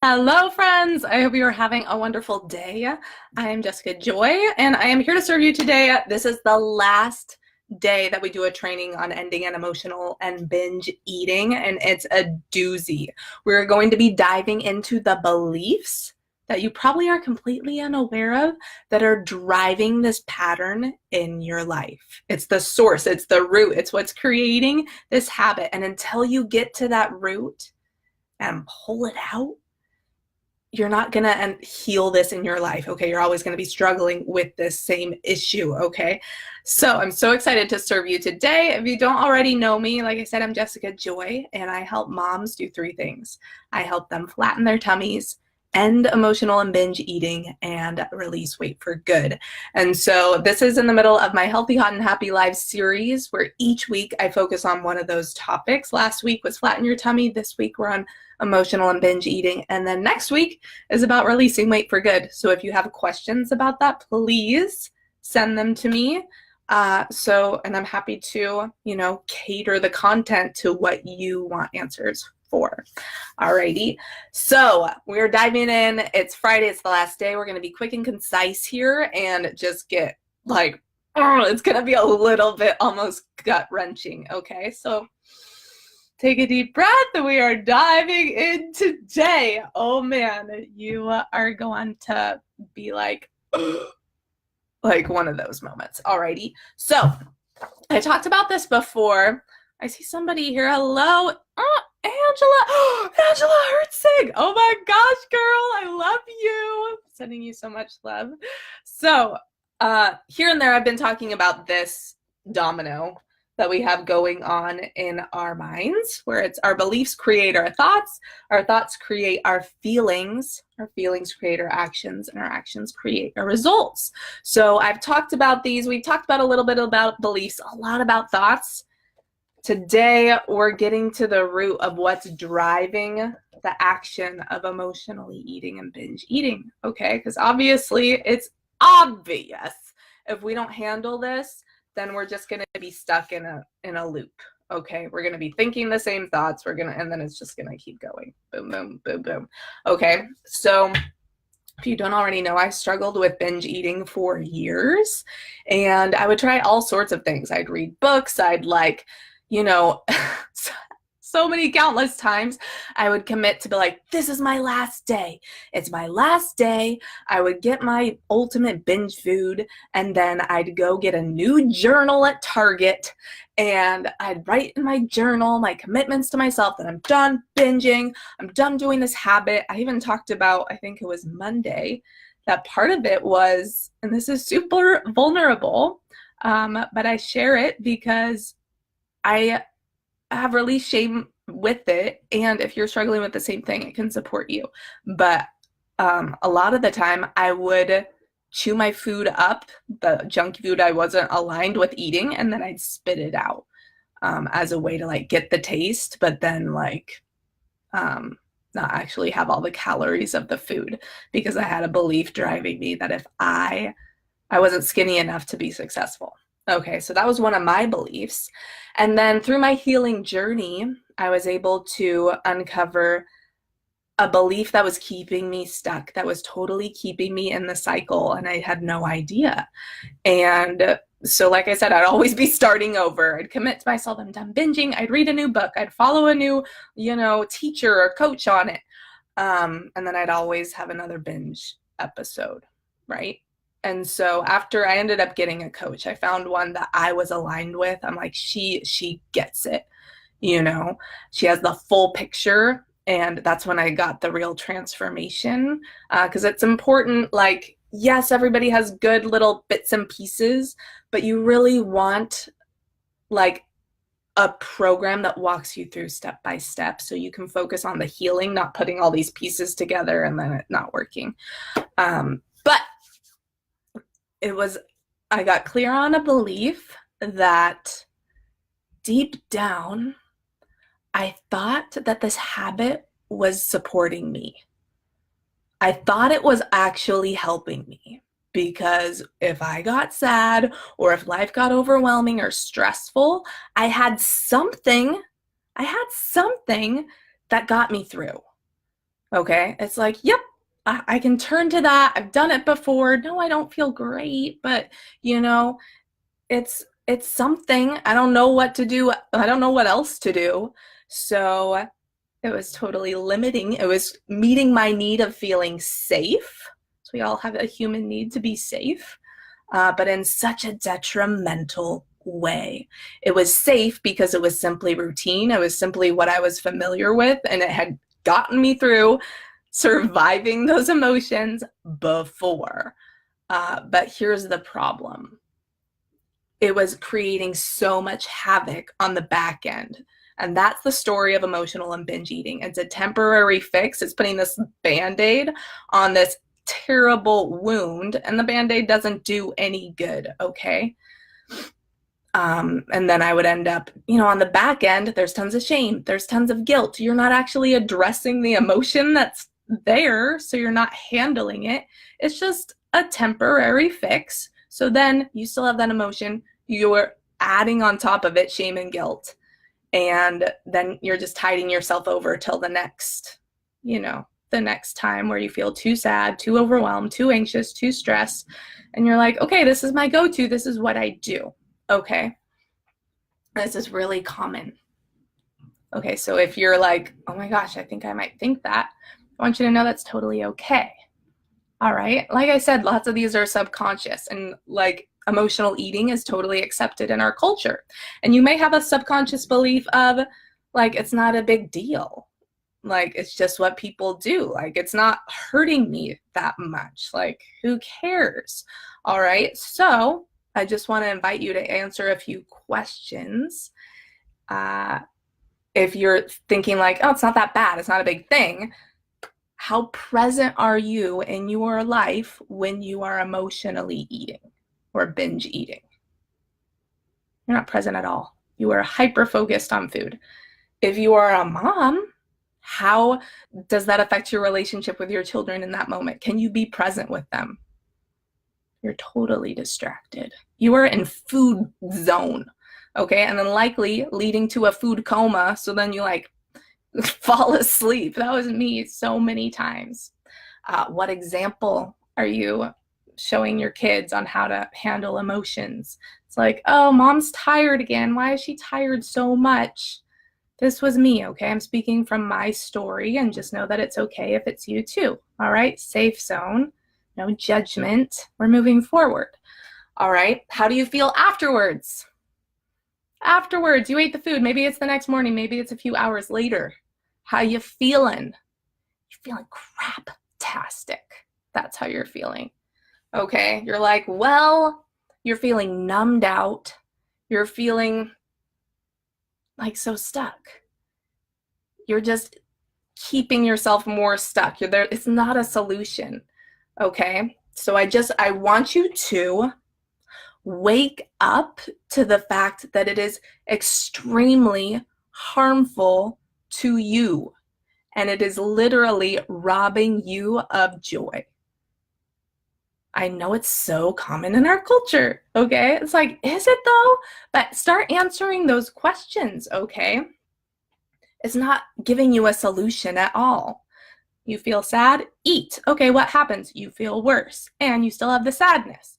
Hello, friends. I hope you are having a wonderful day. I am Jessica Joy, and I am here to serve you today. This is the last day that we do a training on ending an emotional and binge eating, and it's a doozy. We're going to be diving into the beliefs that you probably are completely unaware of that are driving this pattern in your life. It's the source, it's the root, it's what's creating this habit. And until you get to that root and pull it out, you're not gonna heal this in your life, okay? You're always gonna be struggling with this same issue, okay? So I'm so excited to serve you today. If you don't already know me, like I said, I'm Jessica Joy, and I help moms do three things. I help them flatten their tummies, end emotional and binge eating, and release weight for good. And so this is in the middle of my Healthy, Hot, and Happy Lives series, where each week I focus on one of those topics. Last week was flatten your tummy. This week we're on emotional and binge eating. And then next week is about releasing weight for good. So if you have questions about that, please send them to me. And I'm happy to, cater the content to what you want answers for. Alrighty, so we're diving in. It's Friday, it's the last day. We're going to be quick and concise here and just get it's going to be a little bit almost gut wrenching. Okay, so take a deep breath and we are diving in today. Oh man, you are going to be like one of those moments. Alrighty, so I talked about this before. I see somebody here. Hello. Oh, Angela Hertzig. Oh my gosh, girl. I love you. Sending you so much love. So here and there, I've been talking about this domino that we have going on in our minds, where it's our beliefs create our thoughts create our feelings create our actions, and our actions create our results. So I've talked about these. We've talked about a little bit about beliefs, a lot about thoughts. Today, we're getting to the root of what's driving the action of emotionally eating and binge eating, okay? Because obviously, it's obvious. If we don't handle this, then we're just going to be stuck in a loop, okay? We're going to be thinking the same thoughts. And then it's just going to keep going. Boom, boom, boom, boom. Okay, so if you don't already know, I struggled with binge eating for years, and I would try all sorts of things. I'd read books. I'd so many countless times I would commit to be like, this is my last day. It's my last day. I would get my ultimate binge food, and then I'd go get a new journal at Target, and I'd write in my journal my commitments to myself that I'm done binging. I'm done doing this habit. I even talked about, I think it was Monday, that part of it was, and this is super vulnerable, but I share it because I have released shame with it, and if you're struggling with the same thing, it can support you. But a lot of the time, I would chew my food up, the junk food I wasn't aligned with eating, and then I'd spit it out as a way to get the taste, but then not actually have all the calories of the food, because I had a belief driving me that if I wasn't skinny enough to be successful. Okay, so that was one of my beliefs. And then through my healing journey, I was able to uncover a belief that was keeping me stuck, that was totally keeping me in the cycle, and I had no idea. And so, like I said, I'd always be starting over. I'd commit to myself, I'm done binging. I'd read a new book. I'd follow a new, teacher or coach on it. And then I'd always have another binge episode, right? And so after I ended up getting a coach, I found one that I was aligned with. I'm like, she gets it, she has the full picture. And that's when I got the real transformation, because it's important. Yes, everybody has good little bits and pieces, but you really want a program that walks you through step by step, so you can focus on the healing, not putting all these pieces together and then it not working. But I got clear on a belief that deep down, I thought that this habit was supporting me. I thought it was actually helping me, because if I got sad or if life got overwhelming or stressful, I had something that got me through. Okay, it's like, yep, I can turn to that. I've done it before. No, I don't feel great, but you know, it's something. I don't know what to do. I don't know what else to do. So it was totally limiting. It was meeting my need of feeling safe. So we all have a human need to be safe, but in such a detrimental way. It was safe because it was simply routine. It was simply what I was familiar with, and it had gotten me through surviving those emotions before. But here's the problem. It was creating so much havoc on the back end. And that's the story of emotional and binge eating. It's a temporary fix. It's putting this band-aid on this terrible wound, and the band-aid doesn't do any good, okay? And then I would end up, on the back end, there's tons of shame. There's tons of guilt. You're not actually addressing the emotion that's there, so you're not handling it. It's just a temporary fix. So then you still have that emotion. You're adding on top of it shame and guilt. And then you're just tiding yourself over till the next time where you feel too sad, too overwhelmed, too anxious, too stressed. And you're like, okay, this is my go-to. This is what I do. Okay. This is really common. Okay, so if you're like, oh my gosh, I think I might think that, I want you to know that's totally okay. All right. Like I said, lots of these are subconscious, and like emotional eating is totally accepted in our culture. And you may have a subconscious belief of like, it's not a big deal. Like, it's just what people do. Like, it's not hurting me that much. Like, who cares? All right. So I just want to invite you to answer a few questions. If you're thinking like, oh, it's not that bad, it's not a big thing, how present are you in your life when you are emotionally eating or binge eating? You're not present at all. You are hyper-focused on food. If you are a mom, how does that affect your relationship with your children in that moment? Can you be present with them? You're totally distracted. You are in food zone, okay? And then likely leading to a food coma, so then you like fall asleep. That was me so many times. What example are you showing your kids on how to handle emotions? It's like, oh, mom's tired again. Why is she tired so much? This was me, okay? I'm speaking from my story, and just know that it's okay if it's you too, all right? Safe zone. No judgment. We're moving forward. All right. How do you feel afterwards? Afterwards, you ate the food. Maybe it's the next morning. Maybe it's a few hours later. How you feeling? You're feeling crap-tastic. That's how you're feeling. Okay. You're like, well, you're feeling numbed out. You're feeling like so stuck. You're just keeping yourself more stuck. You're there. It's not a solution. Okay, so I want you to wake up to the fact that it is extremely harmful to you, and it is literally robbing you of joy. I know it's so common in our culture, okay? It's like, is it though? But start answering those questions, okay? It's not giving you a solution at all. You feel sad? Eat. Okay, what happens? You feel worse, and you still have the sadness.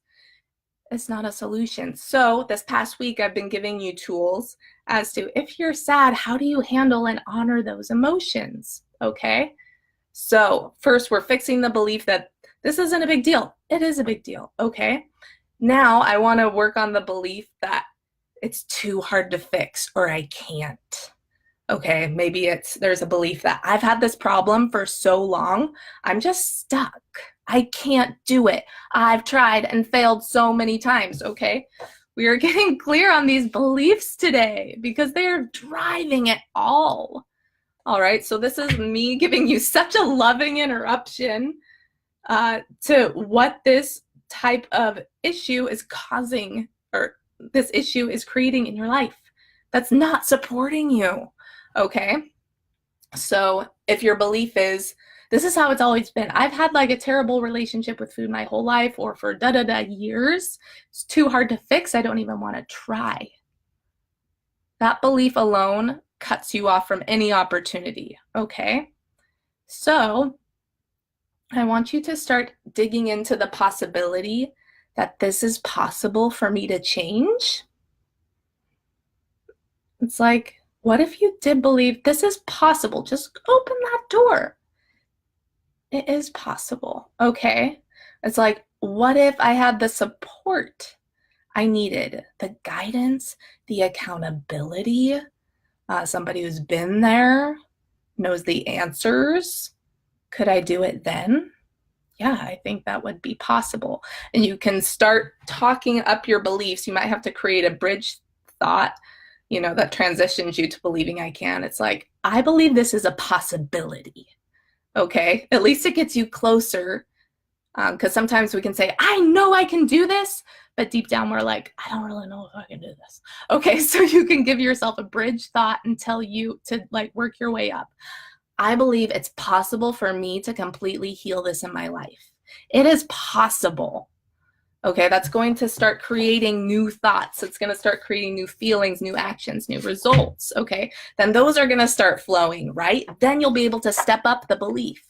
It's not a solution. So this past week, I've been giving you tools as to if you're sad, how do you handle and honor those emotions? Okay? So first, we're fixing the belief that this isn't a big deal. It is a big deal. Okay? Now, I want to work on the belief that it's too hard to fix or I can't. Okay, maybe there's a belief that I've had this problem for so long, I'm just stuck. I can't do it. I've tried and failed so many times, okay? We are getting clear on these beliefs today because they are driving it all. All right, so this is me giving you such a loving interruption to what this type of issue is causing, or this issue is creating in your life that's not supporting you. Okay, so if your belief is, this is how it's always been, I've had like a terrible relationship with food my whole life, or for years, it's too hard to fix, I don't even want to try. That belief alone cuts you off from any opportunity, okay? So I want you to start digging into the possibility that this is possible for me to change. It's like, what if you did believe this is possible? Just open that door. It is possible, okay? It's like, what if I had the support I needed, the guidance, the accountability, somebody who's been there, knows the answers? Could I do it then? Yeah, I think that would be possible. And you can start talking up your beliefs. You might have to create a bridge thought, that transitions you to believing I can. It's like, I believe this is a possibility. Okay, at least it gets you closer, because sometimes we can say, I know I can do this, but deep down we're like, I don't really know if I can do this. Okay, so you can give yourself a bridge thought until you to work your way up. I believe it's possible for me to completely heal this in my life. It is possible. Okay, that's going to start creating new thoughts. It's going to start creating new feelings, new actions, new results. Okay, then those are going to start flowing, right? Then you'll be able to step up the belief.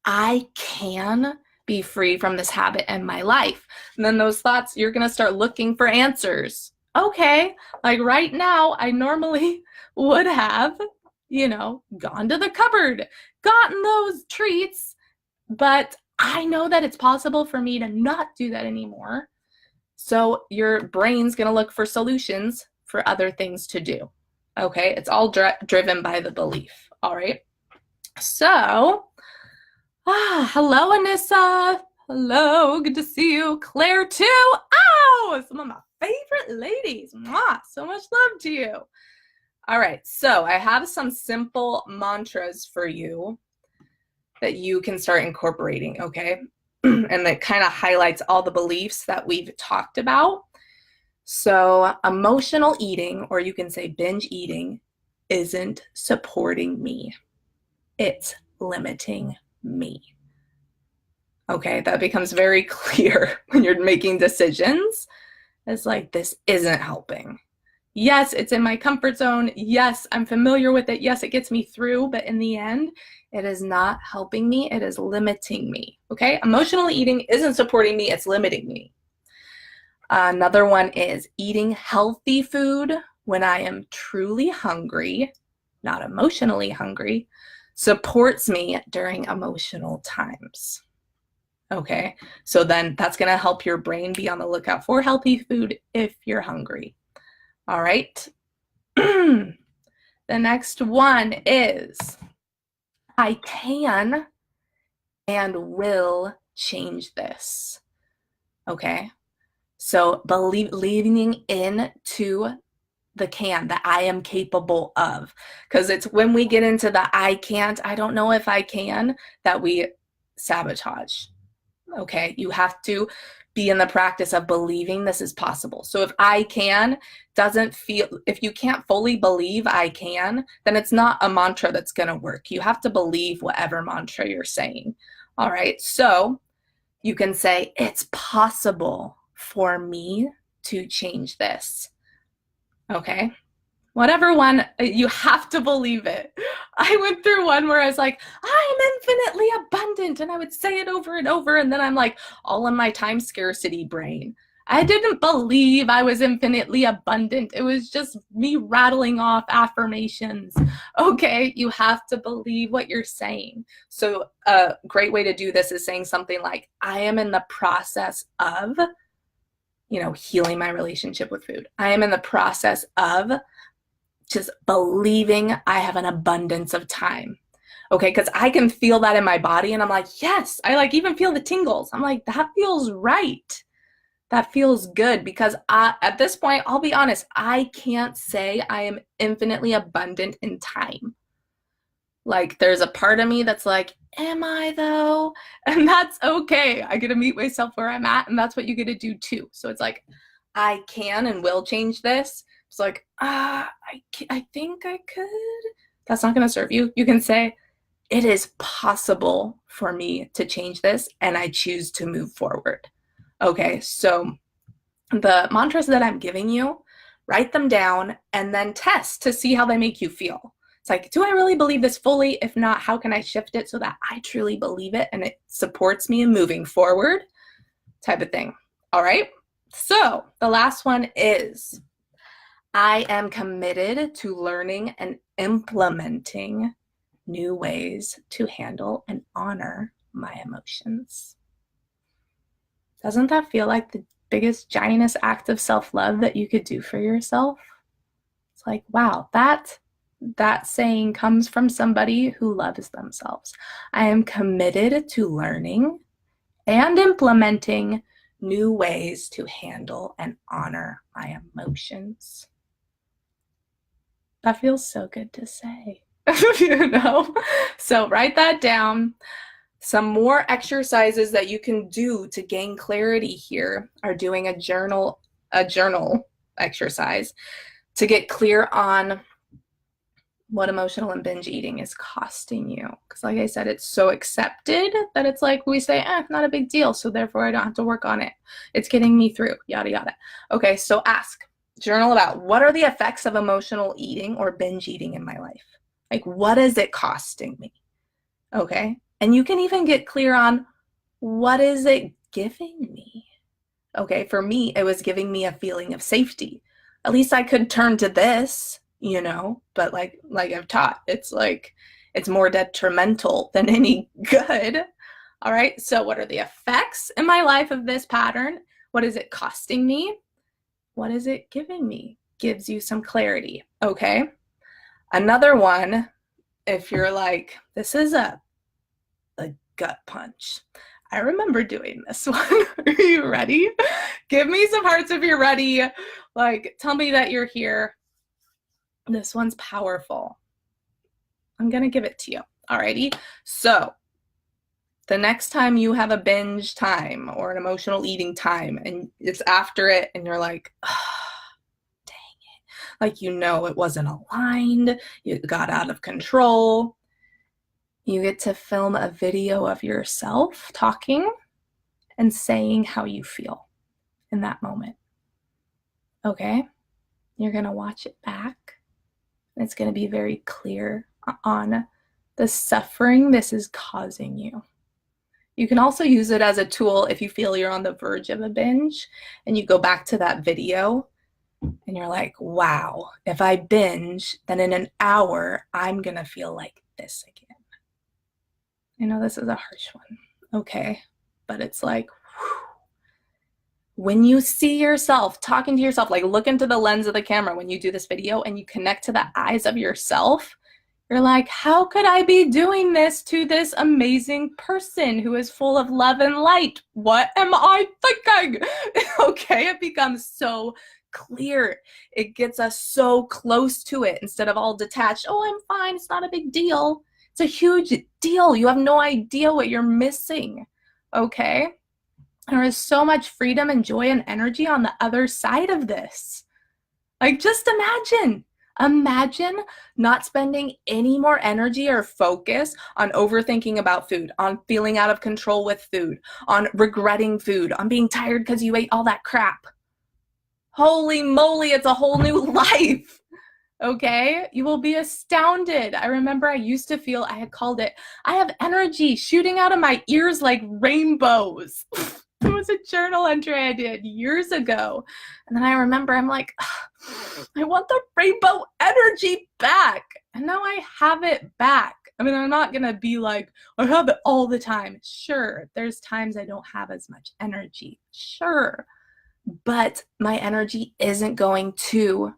I can be free from this habit in my life. And then those thoughts, you're going to start looking for answers. Okay, like right now, I normally would have, gone to the cupboard, gotten those treats, but I know that it's possible for me to not do that anymore. So your brain's going to look for solutions for other things to do. Okay, it's all driven by the belief. All right. So, hello, Anissa. Hello, good to see you. Claire, too. Oh, some of my favorite ladies. Mwah, so much love to you. All right, so I have some simple mantras for you that you can start incorporating, okay? And that kind of highlights all the beliefs that we've talked about. So emotional eating, or you can say binge eating, isn't supporting me. It's limiting me. Okay, that becomes very clear when you're making decisions. It's like, this isn't helping. Yes, it's in my comfort zone. Yes, I'm familiar with it. Yes, it gets me through, but in the end, it is not helping me. It is limiting me, okay? Emotional eating isn't supporting me. It's limiting me. Another one is eating healthy food when I am truly hungry, not emotionally hungry, supports me during emotional times. Okay, so then that's going to help your brain be on the lookout for healthy food if you're hungry. All right. The next one is I can and will change this. Okay. So leaning into the can, that I am capable of. Because it's when we get into the I can't, I don't know if I can, that we sabotage. Okay. You have to be in the practice of believing this is possible. So if I can doesn't feel, if you can't fully believe I can, then it's not a mantra that's going to work. You have to believe whatever mantra you're saying. All right. So you can say, it's possible for me to change this. Okay. Whatever one, you have to believe it. I went through one where I was like, I'm infinitely abundant. And I would say it over and over. And then I'm like, all in my time scarcity brain. I didn't believe I was infinitely abundant. It was just me rattling off affirmations. Okay, you have to believe what you're saying. So a great way to do this is saying something like, I am in the process of, healing my relationship with food. I am in the process of just believing I have an abundance of time. Okay, because I can feel that in my body and I'm like, yes, I even feel the tingles. I'm like, that feels right. That feels good, because at this point, I'll be honest, I can't say I am infinitely abundant in time. Like, there's a part of me that's like, am I though? And that's okay. I get to meet myself where I'm at, and that's what you get to do too. So it's like, I can and will change this. It's like, I think I could. That's not going to serve you. You can say, it is possible for me to change this, and I choose to move forward. Okay, so the mantras that I'm giving you, write them down and then test to see how they make you feel. It's like, do I really believe this fully? If not, how can I shift it so that I truly believe it and it supports me in moving forward? Type of thing. All right. So the last one is, I am committed to learning and implementing new ways to handle and honor my emotions. Doesn't that feel like the biggest, giantest act of self-love that you could do for yourself? It's like, wow, that saying comes from somebody who loves themselves. I am committed to learning and implementing new ways to handle and honor my emotions. That feels so good to say, you know? So write that down. Some more exercises that you can do to gain clarity here are doing a journal exercise to get clear on what emotional and binge eating is costing you. Because like I said, it's so accepted that it's like we say, not a big deal, so therefore I don't have to work on it. It's getting me through, yada, yada. Okay, so journal about what are the effects of emotional eating or binge eating in my life? Like, what is it costing me? Okay, and you can even get clear on what is it giving me? Okay, for me, it was giving me a feeling of safety. At least I could turn to this, you know, but like I've taught, it's like, it's more detrimental than any good. All right, so what are the effects in my life of this pattern? What is it costing me? What is it giving me? Gives you some clarity, okay? Another one, if you're like, this is a gut punch. I remember doing this one. Are you ready? Give me some hearts if you're ready. Like, tell me that you're here. This one's powerful. I'm going to give it to you. Alrighty. So the next time you have a binge time or an emotional eating time and it's after it and you're like, dang it. Like, you know, it wasn't aligned. You got out of control. You get to film a video of yourself talking and saying how you feel in that moment. Okay? You're going to watch it back. And it's going to be very clear on the suffering this is causing you. You can also use it as a tool if you feel you're on the verge of a binge and you go back to that video and you're like, wow, if I binge, then in an hour, I'm going to feel like this again. I know this is a harsh one, okay? But it's like, when you see yourself talking to yourself, like look into the lens of the camera when you do this video and you connect to the eyes of yourself, you're like, how could I be doing this to this amazing person who is full of love and light? What am I thinking? Okay, it becomes so clear. It gets us so close to it instead of all detached. Oh, I'm fine. It's not a big deal. It's a huge deal. You have no idea what you're missing, okay? There is so much freedom and joy and energy on the other side of this. Like, just imagine not spending any more energy or focus on overthinking about food, on feeling out of control with food, on regretting food, on being tired because you ate all that crap. Holy moly, it's a whole new life. Okay, you will be astounded. I remember I used to feel, I had called it, I have energy shooting out of my ears like rainbows. It was a journal entry I did years ago. And then I remember I'm like, I want the rainbow energy back. And now I have it back. I mean, I'm not going to be like, I have it all the time. Sure, there's times I don't have as much energy. Sure. But my energy isn't going to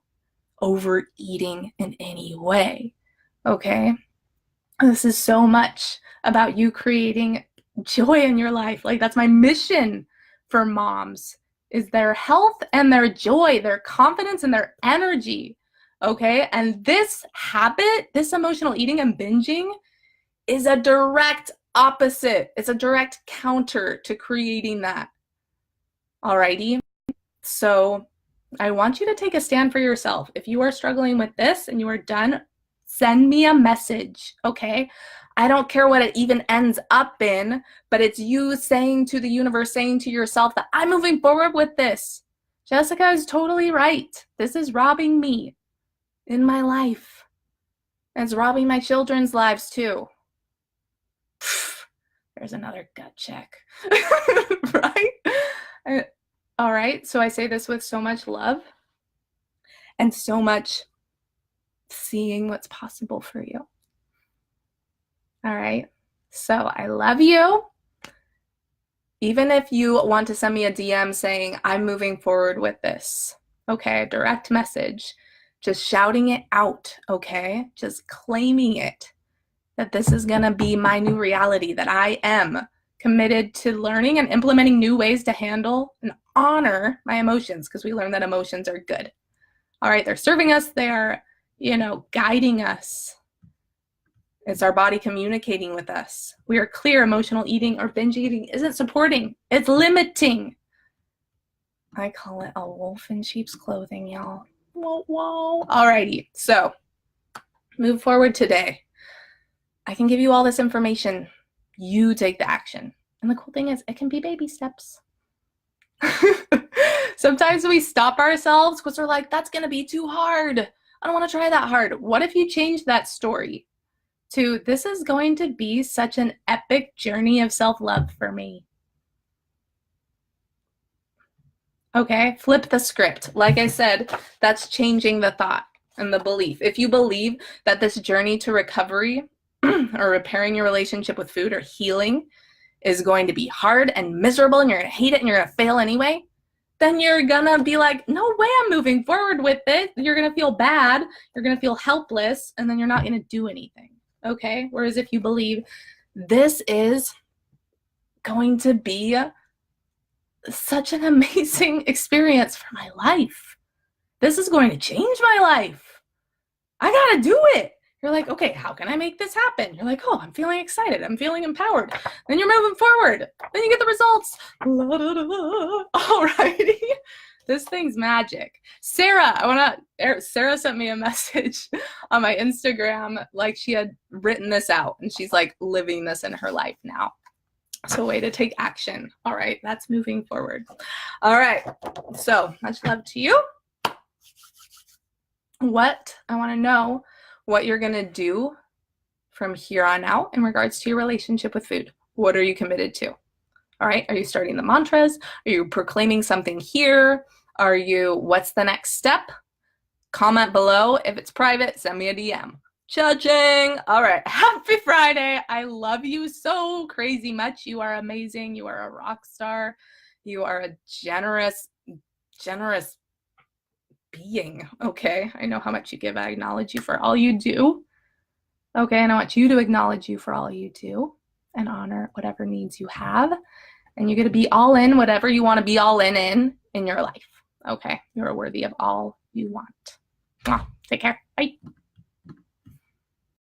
overeating in any way, okay? This is so much about you creating joy in your life. Like, that's my mission for moms, is their health and their joy, their confidence and their energy, okay? And this habit, this emotional eating and binging, is a direct opposite. It's a direct counter to creating that. Alrighty? So I want you to take a stand for yourself. If you are struggling with this and you are done, send me a message, okay? I don't care what it even ends up in, but it's you saying to the universe, saying to yourself that I'm moving forward with this. Jessica is totally right. This is robbing me in my life. And it's robbing my children's lives too. There's another gut check. Right? All right, so I say this with so much love and so much seeing what's possible for you. All right, so I love you. Even if you want to send me a DM saying, I'm moving forward with this, okay, a direct message, just shouting it out, okay, just claiming it, that this is going to be my new reality, that I am committed to learning and implementing new ways to handle and honor my emotions, because we learned that emotions are good. All right, they're serving us, they're, guiding us. It's our body communicating with us. We are clear emotional eating or binge eating isn't supporting, it's limiting. I call it a wolf in sheep's clothing, y'all. Whoa, whoa. Alrighty, so move forward today. I can give you all this information. You take the action. And the cool thing is, it can be baby steps. Sometimes we stop ourselves because we're like, that's going to be too hard. I don't want to try that hard. What if you change that story to, this is going to be such an epic journey of self-love for me? Okay, flip the script. Like I said, that's changing the thought and the belief. If you believe that this journey to recovery or repairing your relationship with food or healing is going to be hard and miserable and you're going to hate it and you're going to fail anyway, then you're going to be like, no way I'm moving forward with it. You're going to feel bad. You're going to feel helpless, and then you're not going to do anything. Okay? Whereas if you believe this is going to be such an amazing experience for my life. This is going to change my life. I got to do it. You're like, okay, how can I make this happen? You're like, oh, I'm feeling excited. I'm feeling empowered. Then you're moving forward. Then you get the results. Alrighty. This thing's magic. Sarah sent me a message on my Instagram, like she had written this out and she's like living this in her life now. So way to take action. All right, that's moving forward. All right, so much love to you. I want to know what you're going to do from here on out in regards to your relationship with food. What are you committed to? All right, are you starting the mantras? Are you proclaiming something here? What's the next step? Comment below. If it's private, send me a DM. Judging. All right. Happy Friday. I love you so crazy much. You are amazing. You are a rock star. You are a generous being. Okay. I know how much you give. I acknowledge you for all you do. Okay. And I want you to acknowledge you for all you do and honor whatever needs you have. And you get to be all in whatever you want to be all in your life. Okay. You're worthy of all you want. Take care. Bye.